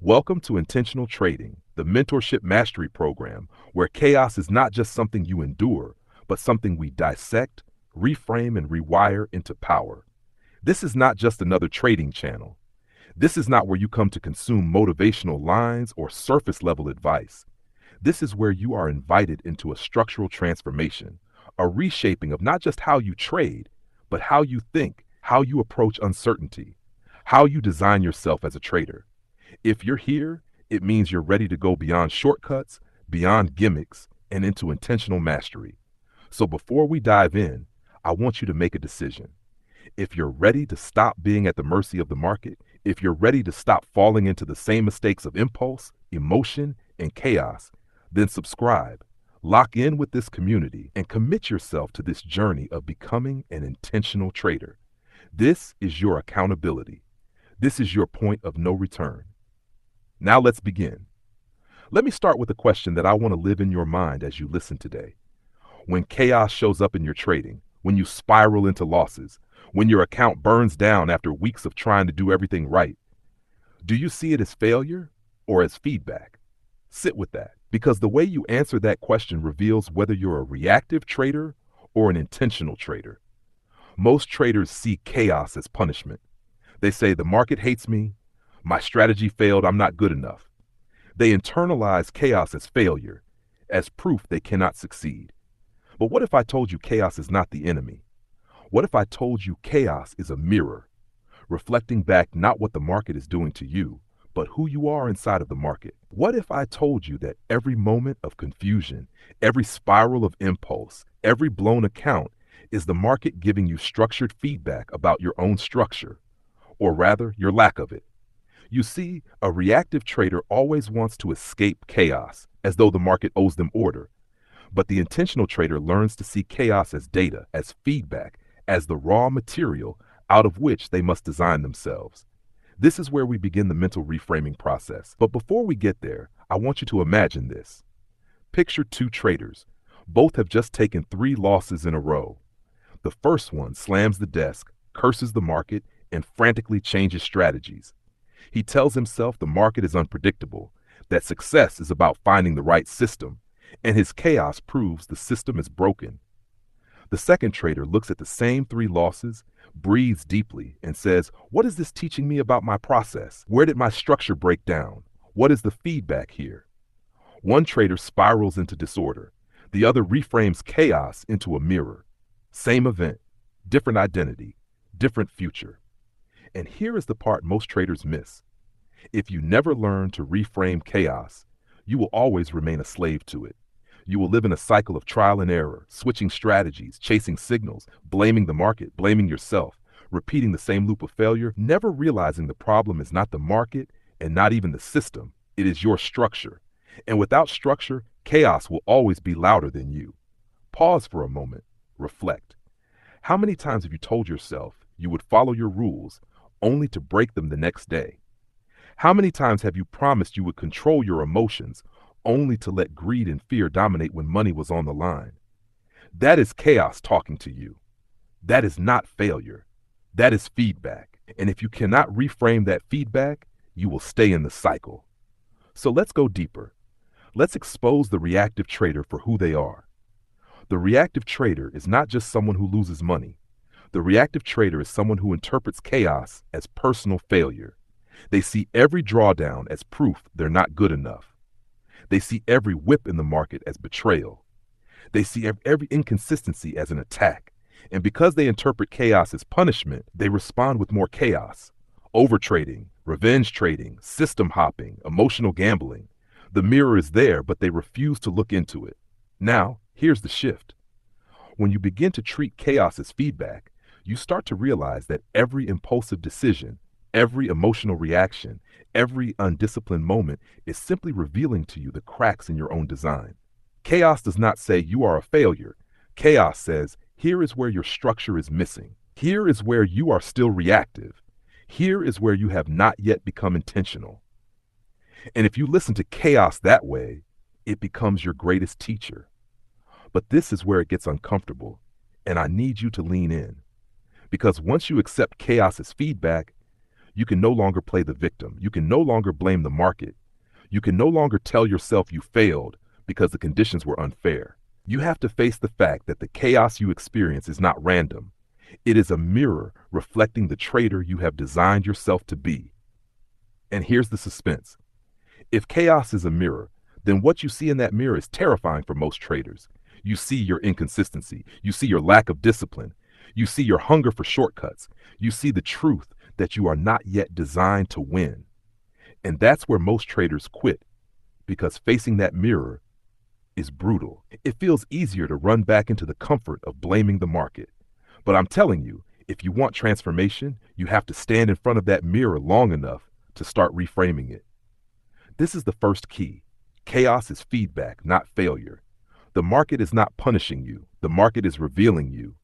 Welcome to Intentional Trading, the Mentorship Mastery Program, where chaos is not just something you endure, but something we dissect, reframe, and rewire into power. This is not just another trading channel. This is not where you come to consume motivational lines or surface level advice. This is where you are invited into a structural transformation, a reshaping of not just how you trade, but how you think, how you approach uncertainty, how you design yourself as a trader. If you're here, it means you're ready to go beyond shortcuts, beyond gimmicks, and into intentional mastery. So before we dive in, I want you to make a decision. If you're ready to stop being at the mercy of the market, if you're ready to stop falling into the same mistakes of impulse, emotion, and chaos, then subscribe, lock in with this community, and commit yourself to this journey of becoming an intentional trader. This is your accountability. This is your point of no return. Now let's begin. Let me start with a question that I want to live in your mind as you listen today. When chaos shows up in your trading, when you spiral into losses, when your account burns down after weeks of trying to do everything right, do you see it as failure or as feedback? Sit with that, because the way you answer that question reveals whether you're a reactive trader or an intentional trader. Most traders see chaos as punishment. They say, the market hates me, my strategy failed, I'm not good enough. They internalize chaos as failure, as proof they cannot succeed. But what if I told you chaos is not the enemy? What if I told you chaos is a mirror, reflecting back not what the market is doing to you, but who you are inside of the market? What if I told you that every moment of confusion, every spiral of impulse, every blown account is the market giving you structured feedback about your own structure, or rather, your lack of it? You see, a reactive trader always wants to escape chaos, as though the market owes them order. But the intentional trader learns to see chaos as data, as feedback, as the raw material out of which they must design themselves. This is where we begin the mental reframing process. But before we get there, I want you to imagine this. Picture two traders. Both have just taken 3 losses in a row. The first one slams the desk, curses the market, and frantically changes strategies. He tells himself the market is unpredictable, that success is about finding the right system, and his chaos proves the system is broken. The second trader looks at the same 3 losses, breathes deeply, and says, what is this teaching me about my process? Where did my structure break down? What is the feedback here? One trader spirals into disorder. The other reframes chaos into a mirror. Same event, different identity, different future. And here is the part most traders miss. If you never learn to reframe chaos, you will always remain a slave to it. You will live in a cycle of trial and error, switching strategies, chasing signals, blaming the market, blaming yourself, repeating the same loop of failure, never realizing the problem is not the market and not even the system. It is your structure. And without structure, chaos will always be louder than you. Pause for a moment. Reflect. How many times have you told yourself you would follow your rules only to break them the next day? How many times have you promised you would control your emotions only to let greed and fear dominate when money was on the line? That is chaos talking to you. That is not failure. That is feedback. And if you cannot reframe that feedback, you will stay in the cycle. So let's go deeper. Let's expose the reactive trader for who they are. The reactive trader is not just someone who loses money. The reactive trader is someone who interprets chaos as personal failure. They see every drawdown as proof they're not good enough. They see every whip in the market as betrayal. They see every inconsistency as an attack. And because they interpret chaos as punishment, they respond with more chaos. Overtrading, revenge trading, system hopping, emotional gambling. The mirror is there, but they refuse to look into it. Now, here's the shift. When you begin to treat chaos as feedback, you start to realize that every impulsive decision, every emotional reaction, every undisciplined moment is simply revealing to you the cracks in your own design. Chaos does not say you are a failure. Chaos says, here is where your structure is missing. Here is where you are still reactive. Here is where you have not yet become intentional. And if you listen to chaos that way, it becomes your greatest teacher. But this is where it gets uncomfortable, and I need you to lean in. Because once you accept chaos as feedback, You can no longer play the victim. You can no longer blame the market. You can no longer tell yourself you failed because the conditions were unfair. You have to face the fact that the chaos you experience is not random. It is a mirror reflecting the trader you have designed yourself to be. And here's the suspense. If chaos is a mirror, then what you see in that mirror is terrifying for most traders. You see your inconsistency. You see your lack of discipline. You see your hunger for shortcuts. You see the truth that you are not yet designed to win. And that's where most traders quit, because facing that mirror is brutal. It feels easier to run back into the comfort of blaming the market. But I'm telling you, if you want transformation, you have to stand in front of that mirror long enough to start reframing it. This is the first key. Chaos is feedback, not failure. The market is not punishing you. The market is revealing you.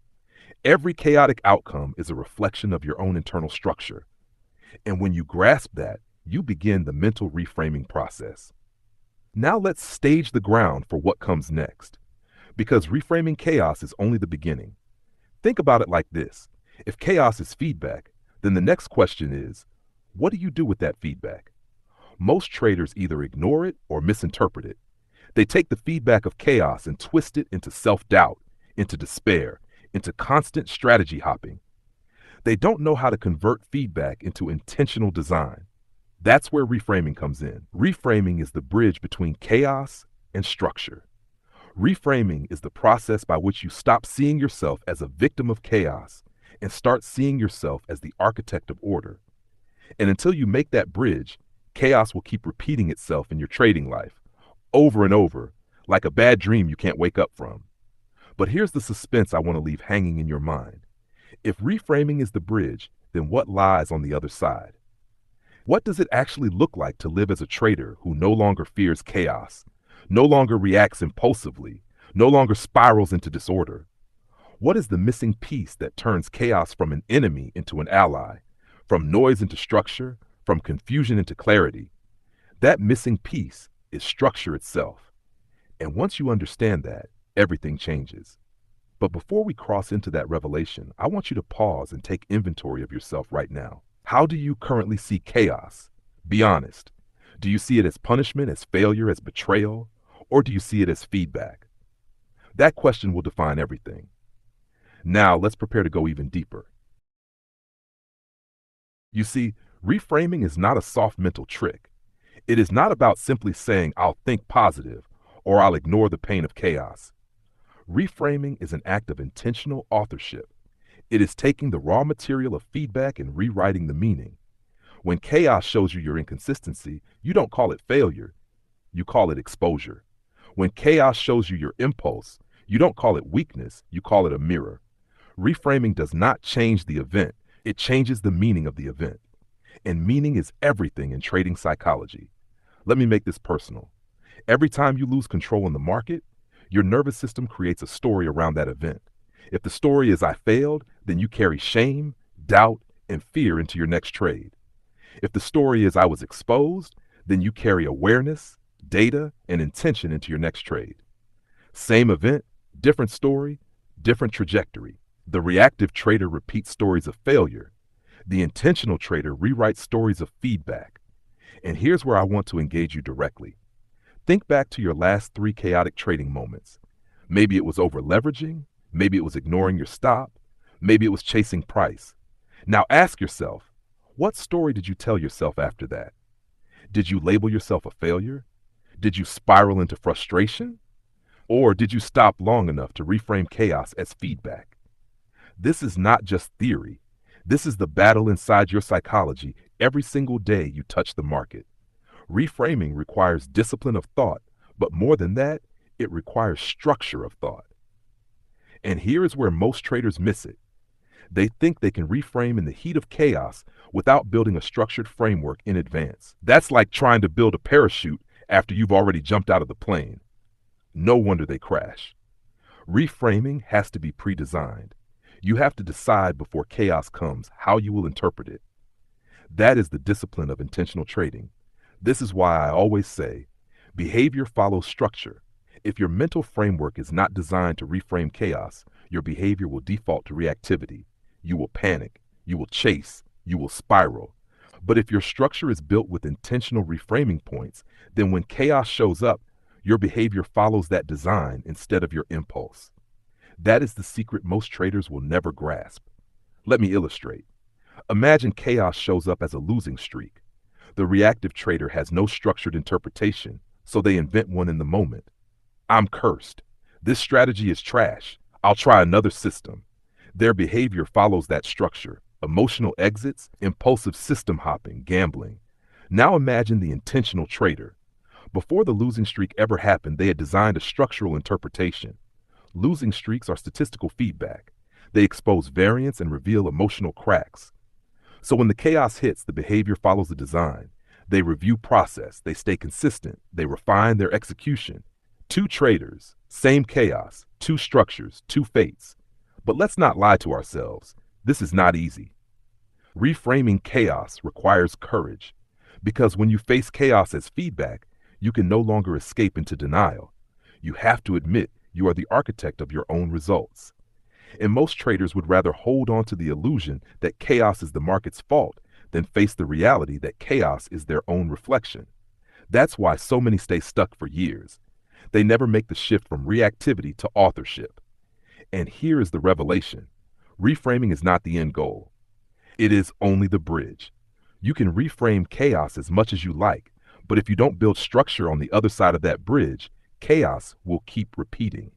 Every chaotic outcome is a reflection of your own internal structure. And when you grasp that, you begin the mental reframing process. Now let's stage the ground for what comes next. Because reframing chaos is only the beginning. Think about it like this. If chaos is feedback, then the next question is, what do you do with that feedback? Most traders either ignore it or misinterpret it. They take the feedback of chaos and twist it into self-doubt, into despair, into constant strategy hopping. They don't know how to convert feedback into intentional design. That's where reframing comes in. Reframing is the bridge between chaos and structure. Reframing is the process by which you stop seeing yourself as a victim of chaos and start seeing yourself as the architect of order. And until you make that bridge, chaos will keep repeating itself in your trading life, over and over, like a bad dream you can't wake up from. But here's the suspense I want to leave hanging in your mind. If reframing is the bridge, then what lies on the other side? What does it actually look like to live as a trader who no longer fears chaos, no longer reacts impulsively, no longer spirals into disorder? What is the missing piece that turns chaos from an enemy into an ally, from noise into structure, from confusion into clarity? That missing piece is structure itself. And once you understand that, everything changes. But before we cross into that revelation, I want you to pause and take inventory of yourself right now. How do you currently see chaos? Be honest. Do you see it as punishment, as failure, as betrayal, or do you see it as feedback? That question will define everything. Now, let's prepare to go even deeper. You see, reframing is not a soft mental trick. It is not about simply saying, I'll think positive, or I'll ignore the pain of chaos. Reframing is an act of intentional authorship. It is taking the raw material of feedback and rewriting the meaning. When chaos shows you your inconsistency, you don't call it failure. You call it exposure. When chaos shows you your impulse, you don't call it weakness. You call it a mirror. Reframing does not change the event. It changes the meaning of the event. And meaning is everything in trading psychology. Let me make this personal. Every time you lose control in the market, your nervous system creates a story around that event. If the story is I failed, then you carry shame, doubt, and fear into your next trade. If the story is I was exposed, then you carry awareness, data, and intention into your next trade. Same event, different story, different trajectory. The reactive trader repeats stories of failure. The intentional trader rewrites stories of feedback. And here's where I want to engage you directly. Think back to your last 3 chaotic trading moments. Maybe it was over leveraging. Maybe it was ignoring your stop. Maybe it was chasing price. Now ask yourself, what story did you tell yourself after that? Did you label yourself a failure? Did you spiral into frustration? Or did you stop long enough to reframe chaos as feedback? This is not just theory. This is the battle inside your psychology every single day you touch the market. Reframing requires discipline of thought, but more than that, it requires structure of thought. And here is where most traders miss it. They think they can reframe in the heat of chaos without building a structured framework in advance. That's like trying to build a parachute after you've already jumped out of the plane. No wonder they crash. Reframing has to be pre-designed. You have to decide before chaos comes how you will interpret it. That is the discipline of intentional trading. This is why I always say, behavior follows structure. If your mental framework is not designed to reframe chaos, your behavior will default to reactivity. You will panic. You will chase. You will spiral. But if your structure is built with intentional reframing points, then when chaos shows up, your behavior follows that design instead of your impulse. That is the secret most traders will never grasp. Let me illustrate. Imagine chaos shows up as a losing streak. The reactive trader has no structured interpretation, so they invent one in the moment. I'm cursed. This strategy is trash. I'll try another system. Their behavior follows that structure. Emotional exits, impulsive system hopping, gambling. Now imagine the intentional trader. Before the losing streak ever happened, they had designed a structural interpretation. Losing streaks are statistical feedback. They expose variance and reveal emotional cracks. So when the chaos hits, the behavior follows the design. They review process, they stay consistent, they refine their execution. Two traders, same chaos, two structures, two fates. But let's not lie to ourselves. This is not easy. Reframing chaos requires courage, because when you face chaos as feedback, you can no longer escape into denial. You have to admit you are the architect of your own results. And most traders would rather hold on to the illusion that chaos is the market's fault than face the reality that chaos is their own reflection. That's why so many stay stuck for years. They never make the shift from reactivity to authorship. And here is the revelation. Reframing is not the end goal. It is only the bridge. You can reframe chaos as much as you like, but if you don't build structure on the other side of that bridge, chaos will keep repeating.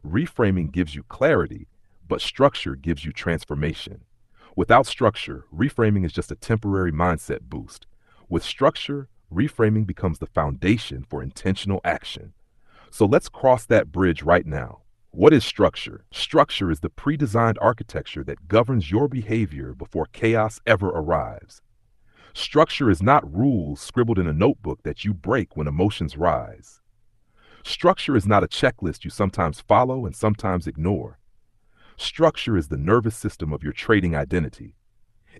Reframing gives you clarity, but structure gives you transformation. Without structure, reframing is just a temporary mindset boost. With structure, reframing becomes the foundation for intentional action. So let's cross that bridge right now. What is structure? Structure is the pre-designed architecture that governs your behavior before chaos ever arrives. Structure is not rules scribbled in a notebook that you break when emotions rise. Structure is not a checklist you sometimes follow and sometimes ignore. Structure is the nervous system of your trading identity.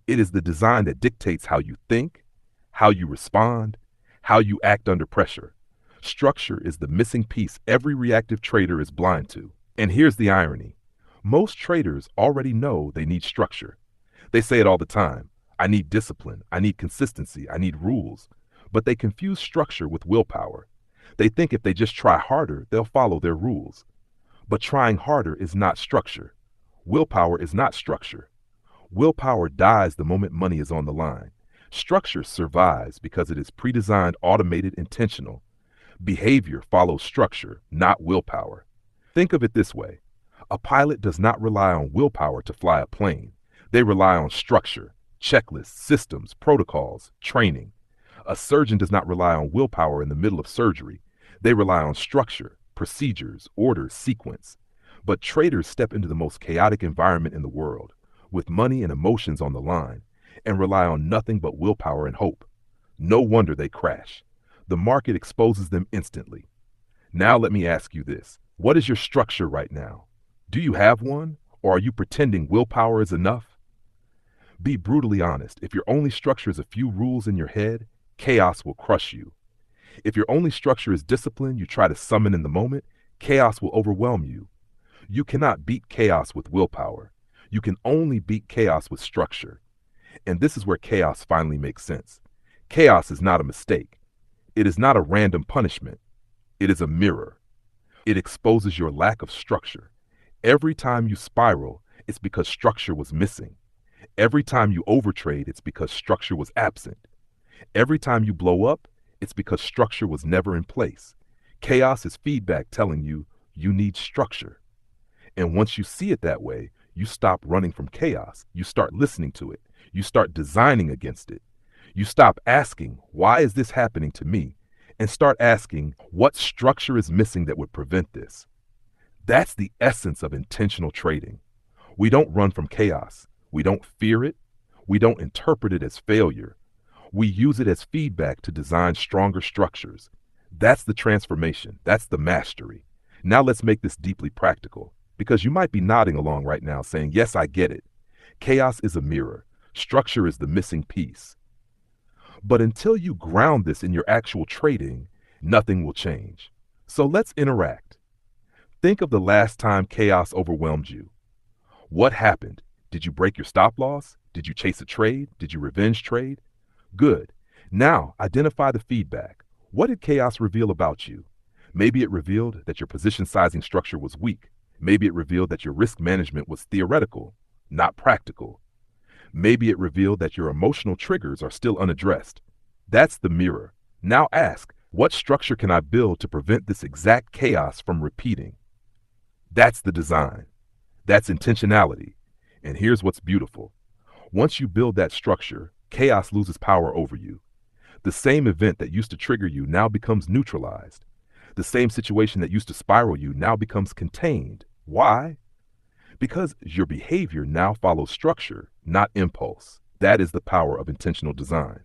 It is the design that dictates how you think, how you respond, how you act under pressure. Structure is the missing piece every reactive trader is blind to. And here's the irony. Most traders already know they need structure. They say it all the time. I need discipline. I need consistency. I need rules. But they confuse structure with willpower. They think if they just try harder, they'll follow their rules. But trying harder is not structure. Willpower is not structure. Willpower dies the moment money is on the line. Structure survives because it is pre-designed, automated, intentional. Behavior follows structure, not willpower. Think of it this way. A pilot does not rely on willpower to fly a plane. They rely on structure, checklists, systems, protocols, training. A surgeon does not rely on willpower in the middle of surgery. They rely on structure, procedures, orders, sequence. But traders step into the most chaotic environment in the world, with money and emotions on the line, and rely on nothing but willpower and hope. No wonder they crash. The market exposes them instantly. Now let me ask you this. What is your structure right now? Do you have one, or are you pretending willpower is enough? Be brutally honest. If your only structure is a few rules in your head, chaos will crush you. If your only structure is discipline you try to summon in the moment, chaos will overwhelm you. You cannot beat chaos with willpower. You can only beat chaos with structure. And this is where chaos finally makes sense. Chaos is not a mistake. It is not a random punishment. It is a mirror. It exposes your lack of structure. Every time you spiral, it's because structure was missing. Every time you overtrade, it's because structure was absent. Every time you blow up, it's because structure was never in place. Chaos is feedback telling you you need structure. And once you see it that way, you stop running from chaos. You start listening to it. You start designing against it. You stop asking, why is this happening to me? And start asking, what structure is missing that would prevent this? That's the essence of intentional trading. We don't run from chaos. We don't fear it. We don't interpret it as failure. We use it as feedback to design stronger structures. That's the transformation. That's the mastery. Now let's make this deeply practical, because you might be nodding along right now saying, yes, I get it. Chaos is a mirror. Structure is the missing piece. But until you ground this in your actual trading, nothing will change. So let's interact. Think of the last time chaos overwhelmed you. What happened? Did you break your stop loss? Did you chase a trade? Did you revenge trade? Good. Now, identify the feedback. What did chaos reveal about you? Maybe it revealed that your position sizing structure was weak. Maybe it revealed that your risk management was theoretical, not practical. Maybe it revealed that your emotional triggers are still unaddressed. That's the mirror. Now ask, what structure can I build to prevent this exact chaos from repeating? That's the design. That's intentionality. And here's what's beautiful. Once you build that structure, chaos loses power over you. The same event that used to trigger you now becomes neutralized. The same situation that used to spiral you now becomes contained. Why? Because your behavior now follows structure, not impulse. That is the power of intentional design.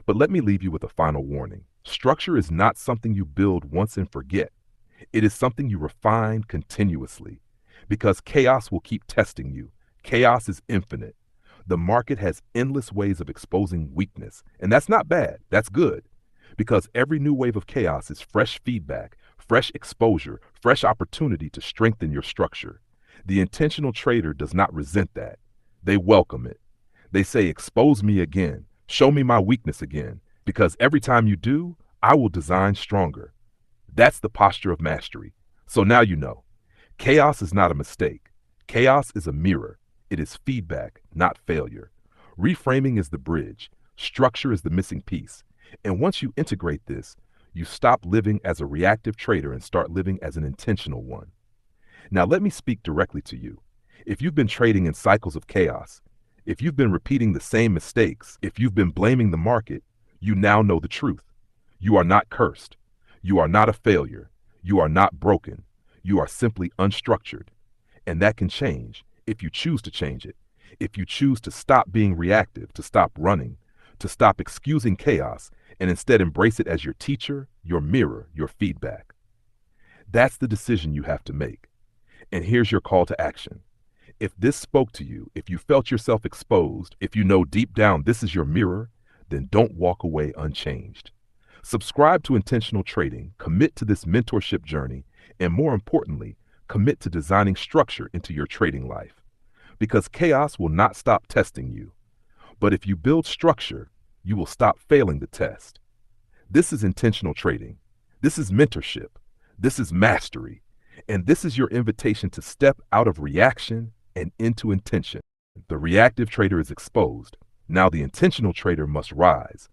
But let me leave you with a final warning. Structure is not something you build once and forget. It is something you refine continuously. Because chaos will keep testing you. Chaos is infinite. The market has endless ways of exposing weakness. And that's not bad. That's good. Because every new wave of chaos is fresh feedback, fresh exposure, fresh opportunity to strengthen your structure. The intentional trader does not resent that. They welcome it. They say, expose me again. Show me my weakness again. Because every time you do, I will design stronger. That's the posture of mastery. So now you know. Chaos is not a mistake. Chaos is a mirror. It is feedback, not failure. Reframing is the bridge. Structure is the missing piece. And once you integrate this, you stop living as a reactive trader and start living as an intentional one. Now let me speak directly to you. If you've been trading in cycles of chaos, if you've been repeating the same mistakes, if you've been blaming the market, you now know the truth. You are not cursed. You are not a failure. You are not broken. You are simply unstructured. And that can change if you choose to change it. If you choose to stop being reactive, to stop running, to stop excusing chaos, and instead embrace it as your teacher, your mirror, your feedback. That's the decision you have to make. And here's your call to action. If this spoke to you, if you felt yourself exposed, if you know deep down this is your mirror, then don't walk away unchanged. Subscribe to Intentional Trading, commit to this mentorship journey, and more importantly, commit to designing structure into your trading life. Because chaos will not stop testing you. But if you build structure, you will stop failing the test. This is intentional trading. This is mentorship. This is mastery. And this is your invitation to step out of reaction and into intention. The reactive trader is exposed. Now the intentional trader must rise.